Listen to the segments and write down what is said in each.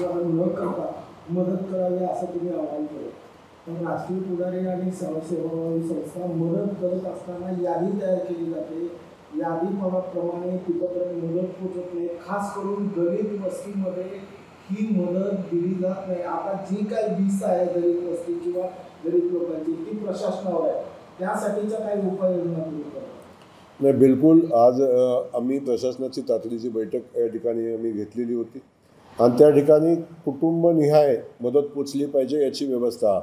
न करता मदत करावी असं तुम्ही आवाहन केलं. पण राष्ट्रीय पुढारी आणि सेवाभावी संस्था मदत करत असताना यादी तयार केली जाते. यादीप्रमाणे तिथपर्यंत मदत पोचत नाही. खास करून दलित वस्तीमध्ये ही मदत दिली जात नाही. आता जी काही वीस आहे दलित वस्ती किंवा दलित लोकांची ती प्रशासनावर आहे. त्यासाठीच्या काही उपाययोजना तुम्ही करा. नाही, बिलकुल. आज आम्ही प्रशासनाची तातडीची बैठक या ठिकाणी आम्ही घेतलेली होती आणि त्या ठिकाणी कुटुंबनिहाय मदत पोचली पाहिजे याची व्यवस्था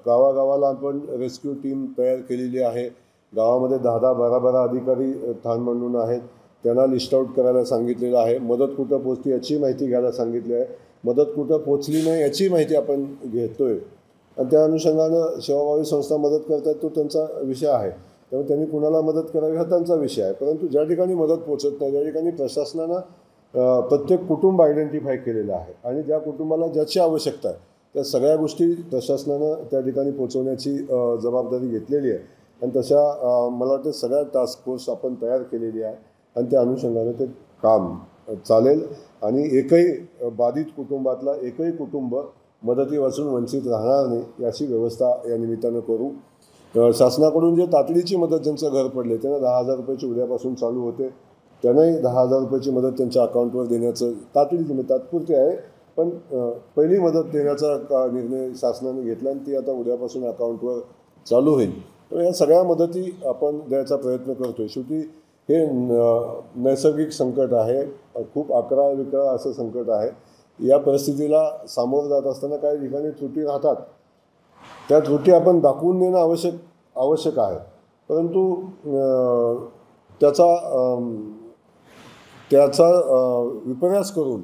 गावागावाला आपण रेस्क्यू टीम तयार केलेली आहे. गावामध्ये 10-10, 12-12 अधिकारी ठाण मांडून आहेत. त्यांना लिस्ट आउट करायला सांगितलेलं आहे. मदत कुठं पोचली याची माहिती घ्यायला सांगितली आहे. मदत कुठं पोचली नाही याची माहिती आपण घेतो आहे आणि त्या अनुषंगानं सेवाभावी संस्था मदत करतात तो त्यांचा विषय आहे. त्यामुळे त्यांनी कुणाला मदत करावी हा त्यांचा विषय आहे. परंतु ज्या ठिकाणी मदत पोचत नाही, ज्या ठिकाणी प्रशासनानं प्रत्येक कुटुंब आयडेंटिफाय केलेलं आहे आणि ज्या कुटुंबाला ज्याची आवश्यकता आहे त्या सगळ्या गोष्टी प्रशासनानं त्या ठिकाणी पोचवण्याची जबाबदारी घेतलेली आहे आणि तशा मला वाटतं सगळ्या टास्क फोर्स आपण तयार केलेली आहे आणि त्या अनुषंगानं ते काम चालेल आणि एकही बाधित कुटुंबातला एकही कुटुंब मदतीपासून वंचित राहणार नाही याची व्यवस्था या निमित्तानं करू. शासनाकडून जे तातडीची मदत ज्यांचं घर पडले त्यांना 10,000 रुपयाची उद्यापासून चालू होते. त्यांनाही 10,000 रुपयाची मदत त्यांच्या अकाउंटवर देण्याचं तातडीची मदत तात्पुरती आहे, पण पहिली मदत देण्याचा निर्णय शासनाने घेतला आणि ती आता उद्यापासून अकाउंटवर चालू होईल. तर या सगळ्या मदती आपण द्यायचा प्रयत्न करतो आहे. शेवटी हे नैसर्गिक संकट आहे, खूप अकरा-विकरा असं संकट आहे. या परिस्थितीला सामोरं जात असताना काही ठिकाणी त्रुटी राहतात. त्या त्रुटी आपण दाखवून देणं आवश्यक आहे, परंतु त्याचा विपर्यास करून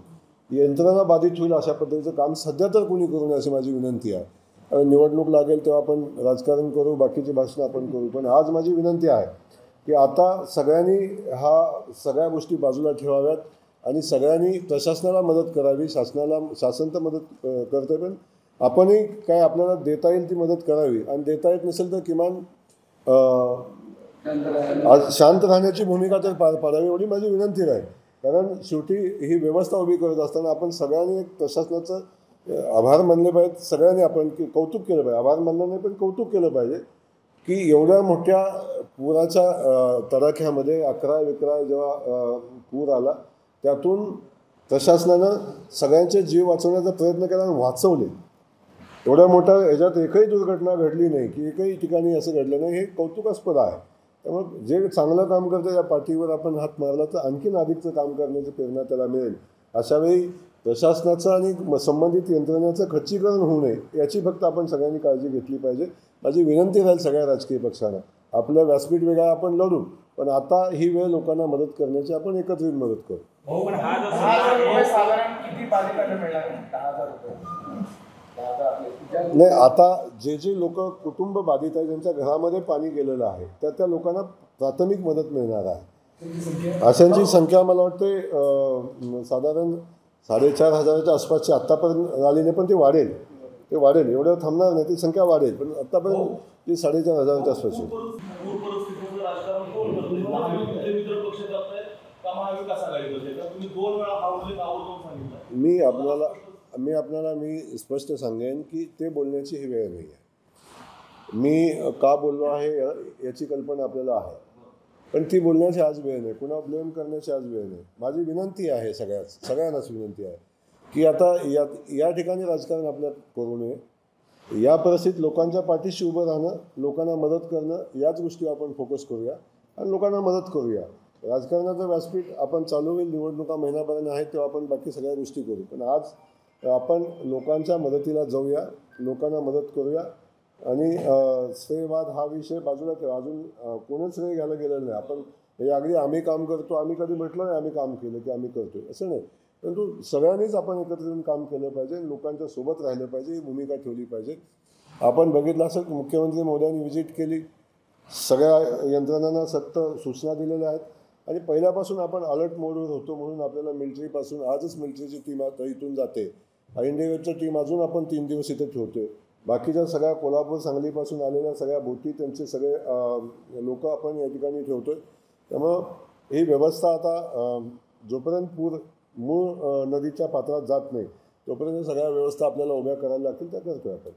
यंत्रणा बाधित होईल अशा पद्धतीचं काम सध्या तर कोणी करू नये अशी माझी विनंती आहे. निवडणूक लागेल तेव्हा आपण राजकारण करू, बाकीची भाषणं आपण करू, पण आज माझी विनंती आहे की आता सगळ्यांनी सगळ्या गोष्टी बाजूला ठेवाव्यात आणि सगळ्यांनी प्रशासनाला मदत करावी. शासन तर मदत करते, पण आपणही काय आपल्याला देता येईल ती मदत करावी आणि देता येत नसेल तर किमान शांत राहण्याची भूमिका तर पार पाडावी एवढी माझी विनंती राहील. कारण शेवटी ही व्यवस्था उभी करत असताना आपण सगळ्यांनी एक प्रशासनाचं आभार मानले पाहिजेत. सगळ्यांनी आपण कौतुक केलं पाहिजे, आभार मानलं नाही पण कौतुक केलं पाहिजे की एवढ्या मोठ्या पुराच्या तडाख्यामध्ये 11-11 जेव्हा पूर आला त्यातून प्रशासनानं सगळ्यांचे जीव वाचवण्याचा प्रयत्न केला आणि वाचवले. एवढ्या मोठ्या ह्याच्यात एकही दुर्घटना घडली नाही की एकही ठिकाणी असं घडलं नाही, हे कौतुकास्पद आहे. त्यामुळे जे चांगलं काम करतं या पाठीवर आपण हात मारला तर आणखीन अधिकचं काम करण्याची प्रेरणा त्याला मिळेल. अशावेळी प्रशासनाचं आणि संबंधित यंत्रणेचं खच्चीकरण होऊ नये याची फक्त आपण सगळ्यांनी काळजी घेतली पाहिजे. माझी विनंती राहील सगळ्या राजकीय पक्षांना. आपलं व्यासपीठ वेगळा आपण लढू, पण आता ही वेळ लोकांना मदत करण्याची आपण एकत्रित मदत करू. नाही, आता जे लोक कुटुंब बाधित आहे ज्यांच्या घरामध्ये पाणी गेलेलं आहे त्या लोकांना प्राथमिक मदत मिळणार आहे. अशांची संख्या मला वाटते साधारण 4,500च्या आसपासची आत्तापर्यंत आलेली, पण ते वाढेल एवढं थांबणार नाही, ती संख्या वाढेल, पण आत्तापर्यंत ती 4,500च्या आसपासची. मी स्पष्ट सांगेन की ते बोलण्याची ही वेळ नाही आहे. मी का बोललो आहे याची कल्पना आपल्याला आहे, पण ती बोलण्याची आज वेळ नाही, कुणा ब्लेम करण्याची आज वेळ नाही. माझी विनंती आहे सगळ्यांनाच विनंती आहे की आता या ठिकाणी राजकारण आपल्याला करू नये. या परिस्थितीत लोकांच्या पाठीशी उभं राहणं, लोकांना मदत करणं याच गोष्टी आपण फोकस करूया आणि लोकांना मदत करूया. राजकारणाचं व्यासपीठ आपण चालू होईल, निवडणुका महिनाभराने आहेत तेव्हा आपण बाकी सगळ्या गोष्टी करू, पण आज आपण लोकांच्या मदतीला जाऊया, लोकांना मदत करूया आणि श्रेयवाद हा विषय बाजूला ठेवा. अजून कोणच श्रेय घ्यायला गेलेलं नाही. आपण हे अगदी आम्ही काम करतो, आम्ही कधी म्हटलं नाही आम्ही काम केलं की आम्ही करतोय असं नाही, परंतु सगळ्यांनीच आपण एकत्र येऊन काम केलं पाहिजे, लोकांच्या सोबत राहिलं पाहिजे, ही भूमिका ठेवली पाहिजे. आपण बघितलं असं मुख्यमंत्री महोदयांनी व्हिजिट केली, सगळ्या यंत्रणांना सक्त सूचना दिलेल्या आहेत आणि पहिल्यापासून आपण अलर्ट मोडवर होतो म्हणून आपल्याला मिलिटरीपासून आजच मिलिटरीची टीम आता इथून जाते. इंडियाची टीम अजून आपण 3 दिवस इथे ठेवतोय. बाकीच्या सगळ्या कोल्हापूर सांगलीपासून आलेल्या सगळ्या बोटी त्यांचे सगळे लोक आपण या ठिकाणी ठेवतोय. त्यामुळं ही व्यवस्था आता जोपर्यंत पूर मूळ नदीच्या पात्रात जात नाही तोपर्यंत सगळ्या व्यवस्था आपल्याला उभ्या करायला लागतील त्या करतो आपण.